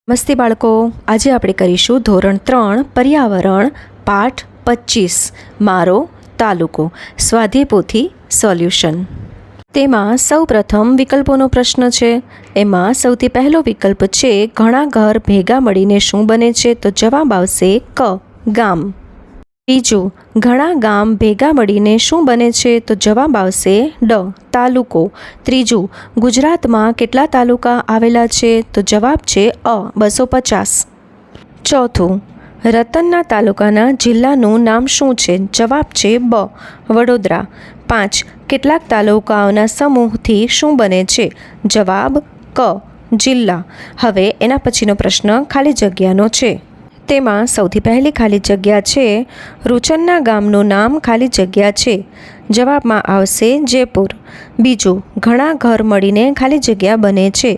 મસ્તી બાળકો, આજે આપણે કરીશું ધોરણ 3 પર્યાવરણ પાઠ 25 મારો તાલુકો સ્વાધ્યાય પોથી સોલ્યુશન. તેમાં સૌપ્રથમ વિકલ્પોનો પ્રશ્ન છે. એમાં સૌથી પહેલો વિકલ્પ છે ઘણા ઘર ભેગા મળીને શું બને છે? તો જવાબ આવશે ક ગામ. બીજું, ઘણા ગામ ભેગા મળીને શું બને છે? તો જવાબ આવશે ડ તાલુકો. ત્રીજું, ગુજરાતમાં કેટલા તાલુકા આવેલા છે? તો જવાબ છે અ 250. ચોથું, રતનના તાલુકાના જિલ્લાનું નામ શું છે? જવાબ છે બ વડોદરા. 5, કેટલાક તાલુકાઓના સમૂહથી શું બને છે? જવાબ ક જિલ્લા. હવે એના પછીનો પ્રશ્ન ખાલી જગ્યાનો છે. તેમાં સૌથી પહેલી ખાલી જગ્યા છે રૂચનના ગામનું નામ ખાલી જગ્યા છે. જવાબમાં આવશે જયપુર. બીજું, ઘણા ઘર મળીને ખાલી જગ્યા બને છે.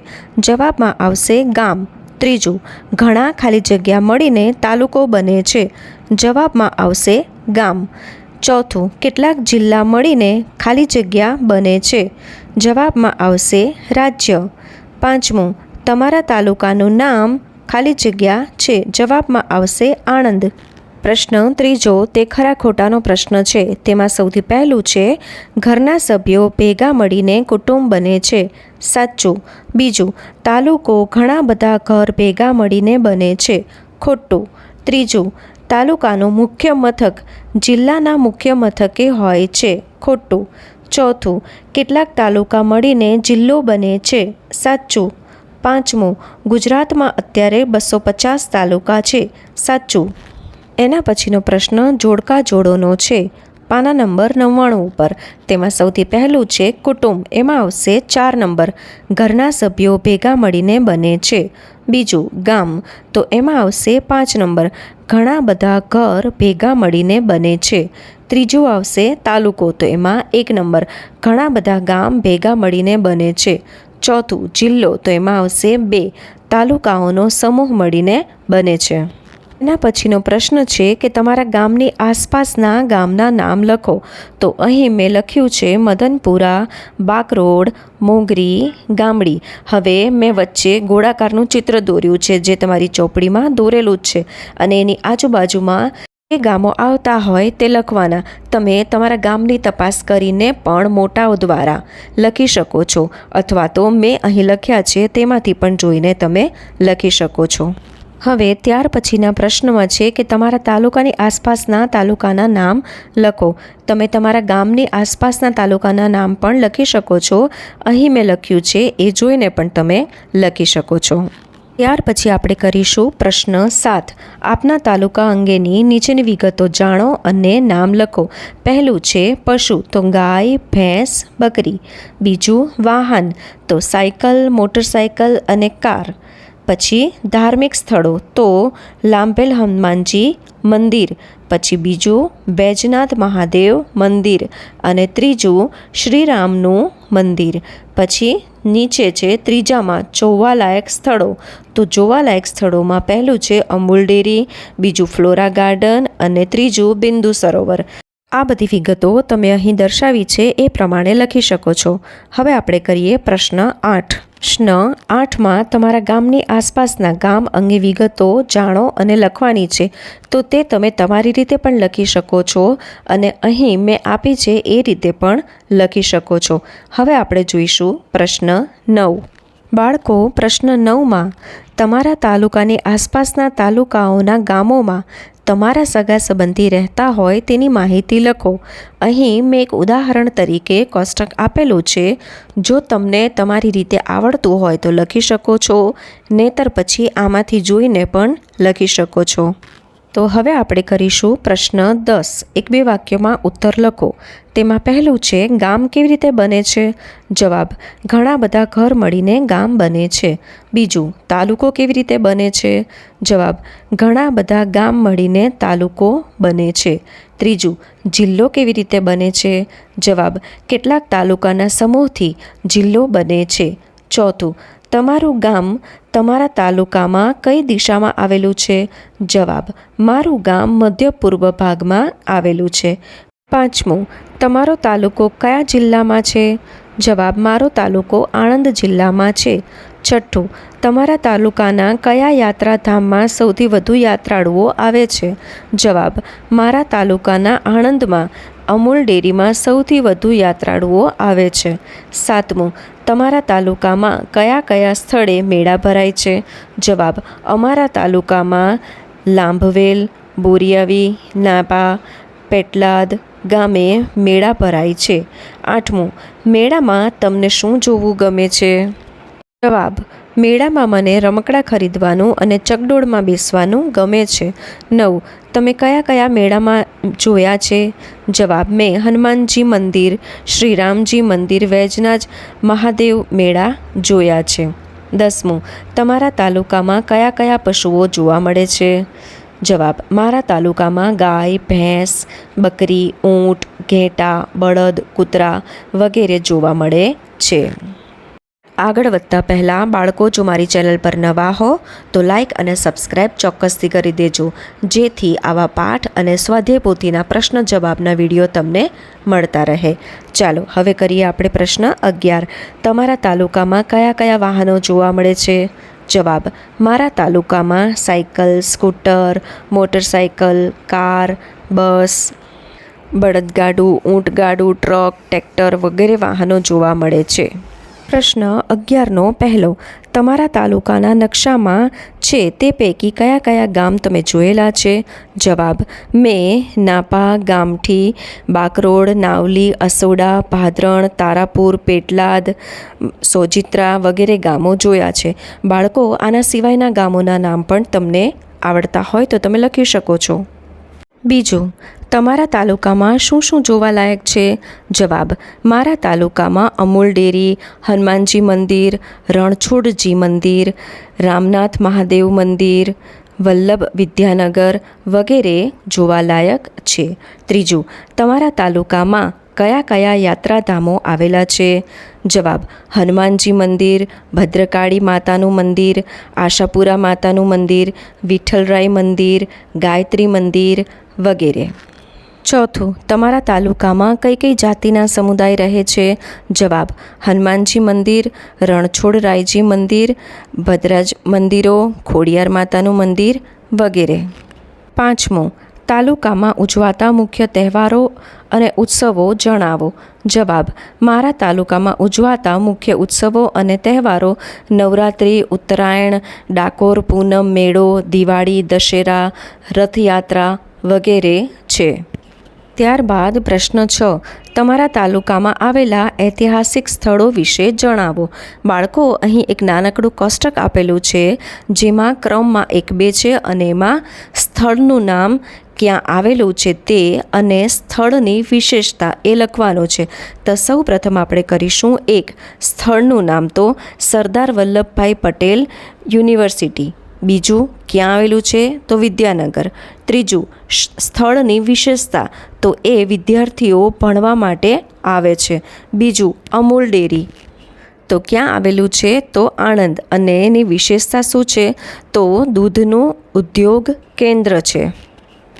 જવાબમાં આવશે ગામ. ત્રીજું, ઘણા ખાલી જગ્યા મળીને તાલુકો બને છે. જવાબમાં આવશે ગામ. ચોથું, કેટલાક જિલ્લા મળીને ખાલી જગ્યા બને છે. જવાબમાં આવશે રાજ્ય. પાંચમું, તમારા તાલુકાનું નામ ખાલી જગ્યા છે. જવાબમાં આવશે આણંદ. પ્રશ્ન ત્રીજો તે ખરા ખોટાનો પ્રશ્ન છે. તેમાં સૌથી પહેલું છે ઘરના સભ્યો ભેગા મળીને કુટુંબ બને છે. સાચું. બીજું, તાલુકો ઘણા બધા ઘર ભેગા મળીને બને છે. ખોટું. ત્રીજું, તાલુકાનું મુખ્ય મથક જિલ્લાના મુખ્ય મથકે હોય છે. ખોટું. ચોથું, કેટલાક તાલુકા મળીને જિલ્લો બને છે. સાચું. પાંચમું, ગુજરાતમાં અત્યારે 250 તાલુકા છે. સાચું. એના પછીનો પ્રશ્ન જોડકા જોડોનો છે. પાના નંબર 99 ઉપર. તેમાં સૌથી પહેલું છે કુટુંબ. એમાં આવશે 4 નંબર. ઘરના સભ્યો ભેગા મળીને બને છે. બીજું, ગામ. તો એમાં આવશે 5 નંબર. ઘણા બધા ઘર ભેગા મળીને બને છે. ત્રીજું આવશે તાલુકો. તો એમાં 1 નંબર. ઘણા બધા ગામ ભેગા મળીને બને છે. ચોથું, જિલ્લો. તો એમાં આવશે 2 તાલુકાઓનો સમૂહ મળીને બને છે. એના પછીનો પ્રશ્ન છે કે તમારા ગામની આસપાસના ગામના નામ લખો. તો અહીં મેં લખ્યું છે મદનપુરા, બાકરોડ, મોગરી, ગામડી. હવે મેં વચ્ચે ગોળાકારનું ચિત્ર દોર્યું છે જે તમારી ચોપડીમાં દોરેલું જ છે અને એની આજુબાજુમાં જે ગામો આવતા હોય તે લખવાના. તમે તમારા ગામની તપાસ કરીને પણ મોટાઓ દ્વારા લખી શકો છો અથવા તો મેં અહીં લખ્યા છે તેમાંથી પણ જોઈને તમે લખી શકો છો. હવે ત્યાર પછીના પ્રશ્નમાં છે કે તમારા તાલુકાની આસપાસના તાલુકાના નામ લખો. તમે તમારા ગામની આસપાસના તાલુકાના નામ પણ લખી શકો છો. અહીં મેં લખ્યું છે એ જોઈને પણ તમે લખી શકો છો. ત્યાર પછી આપણે કરીશું પ્રશ્ન 7. આપના તાલુકા અંગેની નીચેની વિગતો જાણો અને નામ લખો. પહેલું છે પશુ. તો ગાય, ભેંસ, બકરી. બીજું વાહન. તો સાયકલ, મોટરસાયકલ અને કાર. પછી ધાર્મિક સ્થળો. તો લાંભેલ હનુમાનજી મંદિર. પછી બીજું વૈજનાથ મહાદેવ મંદિર અને ત્રીજું શ્રીરામનું મંદિર. પછી નીચે છે ત્રીજામાં જોવાલાયક સ્થળો. તો જોવાલાયક સ્થળોમાં પહેલું છે અમૂલ ડેરી, બીજું ફ્લોરા ગાર્ડન અને ત્રીજું બિંદુ સરોવર. આ બધી વિગતો તમે અહીં દર્શાવી છે એ પ્રમાણે લખી શકો છો. હવે આપણે કરીએ પ્રશ્ન 8. પ્રશ્ન 8માં તમારા ગામની આસપાસના ગામ અંગે વિગતો જાણો અને લખવાની છે. તો તે તમે તમારી રીતે પણ લખી શકો છો અને અહીં મેં આપી છે એ રીતે પણ લખી શકો છો. હવે આપણે જોઈશું પ્રશ્ન 9. બાળકો, પ્રશ્ન 9માં તમારા તાલુકાની આસપાસના તાલુકાઓના ગામોમાં તમારા સગા સંબંધી રહેતા હોય તેની માહિતી લખો. અહીં મેં એક ઉદાહરણ તરીકે કોષ્ટક આપેલું છે. જો તમને તમારી રીતે આવડતું હોય તો લખી શકો છો, નહીતર પછી આમાંથી જોઈને પણ લખી શકો છો. તો હવે આપણે કરીશું પ્રશ્ન 10. 1-2 વાક્યોમાં ઉત્તર લખો. તેમાં પહેલું છે ગામ કેવી રીતે બને છે? જવાબ, ઘણા બધા ઘર મળીને ગામ બને છે. બીજું, તાલુકો કેવી રીતે બને છે? જવાબ, ઘણા બધા ગામ મળીને તાલુકો બને છે. ત્રીજું, જિલ્લો કેવી રીતે બને છે? જવાબ, કેટલાક તાલુકાના સમૂહથી જિલ્લો બને છે. ચોથું, તમારું ગામ તમારા તાલુકામાં કઈ દિશામાં આવેલું છે? જવાબ, મારું ગામ મધ્ય પૂર્વ ભાગમાં આવેલું છે. પાંચમું, તમારો તાલુકો કયા જિલ્લામાં છે? જવાબ, મારો તાલુકો આણંદ જિલ્લામાં છે. છઠ્ઠું, તમારા તાલુકાના કયા યાત્રાધામમાં સૌથી વધુ યાત્રાળુઓ આવે છે? જવાબ, મારા તાલુકાના આણંદમાં અમૂલ ડેરીમાં સૌથી વધુ યાત્રાળુઓ આવે છે. સાતમું, તમારા તાલુકામાં કયા કયા સ્થળે મેળા ભરાય છે? જવાબ, અમારા તાલુકામાં લાંભવેલ, બોરિયાવી, નાપા, પેટલાદ ગામે મેળા ભરાય છે. આઠમું, મેળામાં તમને શું જોવું ગમે છે? જવાબ, મેળામાં મને રમકડાં ખરીદવાનું અને ચકડોળમાં બેસવાનું ગમે છે. 9, તમે કયા કયા મેળામાં જોયા છે? જવાબ, મેં હનુમાનજી મંદિર, શ્રીરામજી મંદિર, વૈજનાથ મહાદેવ મેળા જોયા છે. 10મું, તમારા તાલુકામાં કયા કયા પશુઓ જોવા મળે છે? જવાબ, મારા તાલુકામાં ગાય, ભેંસ, બકરી, ઊંટ, ઘેટાં, બળદ, કૂતરા વગેરે જોવા મળે છે. આગળ વધતા પહેલાં બાળકો જો મારી ચેનલ પર નવા હો તો લાઇક અને સબસ્ક્રાઈબ ચોક્કસથી કરી દેજો, જેથી આવા પાઠ અને સ્વાધ્યાય પોથીના પ્રશ્ન જવાબના વિડીયો તમને મળતા રહે. ચાલો હવે કરીએ આપણે પ્રશ્ન 11. તમારા તાલુકામાં કયા કયા વાહનો જોવા મળે છે? જવાબ, મારા તાલુકામાં સાયકલ, સ્કૂટર, મોટરસાયકલ, કાર, બસ, બળદગાડું, ઊંટગાડું, ટ્રક, ટ્રેક્ટર વગેરે વાહનો જોવા મળે છે. પ્રશ્ન 11નો પહેલો, તમારા તાલુકાના નકશામાં છે તે પૈકી કયા કયા ગામ તમે જોયેલા છે? જવાબ, મેં નાપા, ગામઠી, બાકરોડ, નાવલી, અસોડા, ભાદરણ, તારાપુર, પેટલાદ, સોજિત્રા વગેરે ગામો જોયા છે. બાળકો, આના સિવાયના ગામોના નામ પણ તમને આવડતા હોય તો તમે લખી શકો છો. બીજું, તમારા તાલુકામાં શું શું જોવાલાયક છે? જવાબ, મારા તાલુકામાં અમૂલ ડેરી, હનુમાનજી મંદિર, રણછોડજી મંદિર, રામનાથ મહાદેવ મંદિર, વલ્લભ વિદ્યાનગર વગેરે જોવાલાયક છે. ત્રીજું, તમારા તાલુકામાં કયા કયા યાત્રાધામો આવેલા છે? જવાબ, હનુમાનજી મંદિર, ભદ્રકાળી માતાનું મંદિર, આશાપુરા માતાનું મંદિર, વિઠ્ઠલરાય મંદિર, ગાયત્રી મંદિર વગેરે. ચોથું, તમારા તાલુકામાં કઈ કઈ જાતિના સમુદાય રહે છે? જવાબ, હનુમાનજી મંદિર, રણછોડરાયજી મંદિર, ભદ્રાજ મંદિરો, ખોડિયાર માતાનું મંદિર વગેરે. પાંચમું, તાલુકામાં ઉજવાતા મુખ્ય તહેવારો અને ઉત્સવો જણાવો. જવાબ, મારા તાલુકામાં ઉજવાતા મુખ્ય ઉત્સવો અને તહેવારો નવરાત્રિ, ઉત્તરાયણ, ડાકોર પૂનમ મેળો, દિવાળી, દશેરા, રથયાત્રા વગેરે છે. ત્યારબાદ પ્રશ્ન 6, તમારા તાલુકામાં આવેલા ઐતિહાસિક સ્થળો વિશે જણાવો. બાળકો, અહીં એક નાનકડું કોષ્ટક આપેલું છે જેમાં ક્રમમાં 1, 2 છે અને એમાં સ્થળનું નામ, ક્યાં આવેલું છે તે અને સ્થળની વિશેષતા એ લખવાનું છે. તો સૌ પ્રથમ આપણે કરીશું 1, સ્થળનું નામ તો સરદાર વલ્લભભાઈ પટેલ યુનિવર્સિટી. બીજું, ક્યાં આવેલું છે તો વિદ્યાનગર. ત્રીજું, સ્થળની વિશેષતા તો એ વિદ્યાર્થીઓ ભણવા માટે આવે છે. બીજું, અમૂલ ડેરી તો ક્યાં આવેલું છે તો આણંદ અને એની વિશેષતા શું છે તો દૂધનું ઉદ્યોગ કેન્દ્ર છે.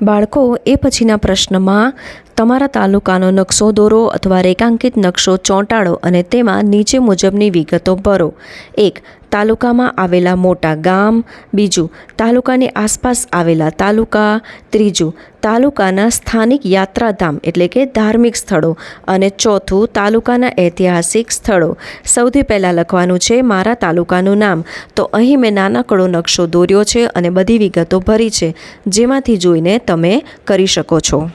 બાળકો, એ પછીના પ્રશ્નમાં તમારા તાલુકાનો નકશો દોરો અથવા રેખાંકિત નકશો ચોંટાડો અને તેમાં નીચે મુજબની વિગતો ભરો. 1, તાલુકામાં આવેલા મોટા ગામ. બીજું, તાલુકાની આસપાસ આવેલા તાલુકા. ત્રીજું, તાલુકાના સ્થાનિક યાત્રાધામ એટલે કે ધાર્મિક સ્થળો. અને ચોથું, તાલુકાના ઐતિહાસિક સ્થળો. સૌથી પહેલાં લખવાનું છે મારા તાલુકાનું નામ. તો અહીં મેં નાનકડો નકશો દોર્યો છે અને બધી વિગતો ભરી છે, જેમાંથી જોઈને તમે કરી શકો છો.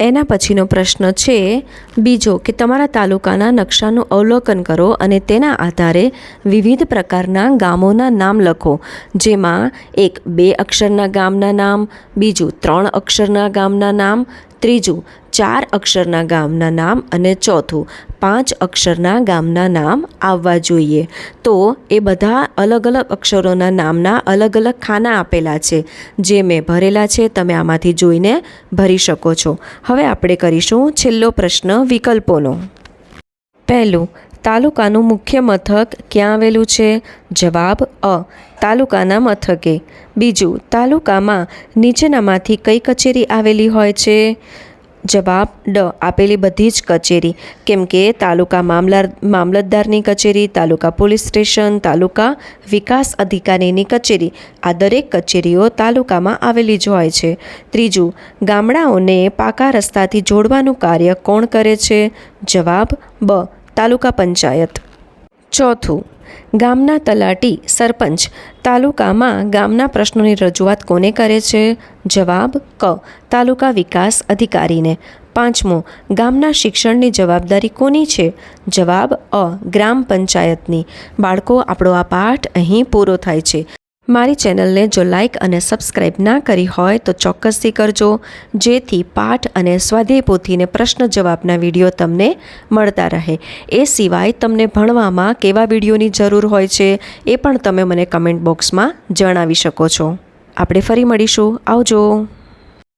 એના પછીનો પ્રશ્ન છે બીજો કે તમારા તાલુકાના નકશાનું અવલોકન કરો અને તેના આધારે વિવિધ પ્રકારના ગામોના નામ લખો. જેમાં 1, 2 અક્ષરના ગામના નામ. બીજું, 3 અક્ષરના ગામના નામ. ત્રીજું, 4 અક્ષરના ગામના નામ અને ચોથું 5 અક્ષરના ગામના નામ આવવા જોઈએ. તો એ બધા અલગ અલગ અક્ષરોના નામના અલગ અલગ ખાના આપેલા છે જે મેં ભરેલા છે. તમે આમાંથી જોઈને ભરી શકો છો. હવે આપણે કરીશું છેલ્લો પ્રશ્ન વિકલ્પોનો. પહેલું, તાલુકાનું મુખ્ય મથક ક્યાં આવેલું છે? જવાબ, અ, તાલુકાના મથકે. બીજું, તાલુકામાં નીચેનામાંથી કઈ કચેરી આવેલી હોય છે? જવાબ ડ આપેલી બધી જ કચેરી, કેમ કે તાલુકા મામલતદારની કચેરી, તાલુકા પોલીસ સ્ટેશન, તાલુકા વિકાસ અધિકારીની કચેરી, આ દરેક કચેરીઓ તાલુકામાં આવેલી જ હોય છે. ત્રીજું, ગામડાઓને પાકા રસ્તાથી જોડવાનું કાર્ય કોણ કરે છે? જવાબ બ તાલુકા પંચાયત. ચોથું, ગામના તલાટી સરપંચ તાલુકામાં ગામના પ્રશ્નોની રજૂઆત કોને કરે છે? જવાબ ક તાલુકા વિકાસ અધિકારીને. પાંચમું, ગામના શિક્ષણની જવાબદારી કોની છે? જવાબ અ ગ્રામ પંચાયતની. બાળકો, આપણો આ પાઠ અહીં પૂરો થાય છે. મારી ચેનલને જો લાઇક અને સબસ્ક્રાઈબ ના કરી હોય તો ચોક્કસથી કરજો, જેથી પાઠ અને સ્વાધ્યાય પોથીને પ્રશ્ન જવાબના વિડીયો તમને મળતા રહે. એ સિવાય તમને ભણવામાં કેવા વિડીયોની જરૂર હોય છે એ પણ તમે મને કમેન્ટ બોક્સમાં જણાવી શકો છો. આપણે ફરી મળીશું. આવજો.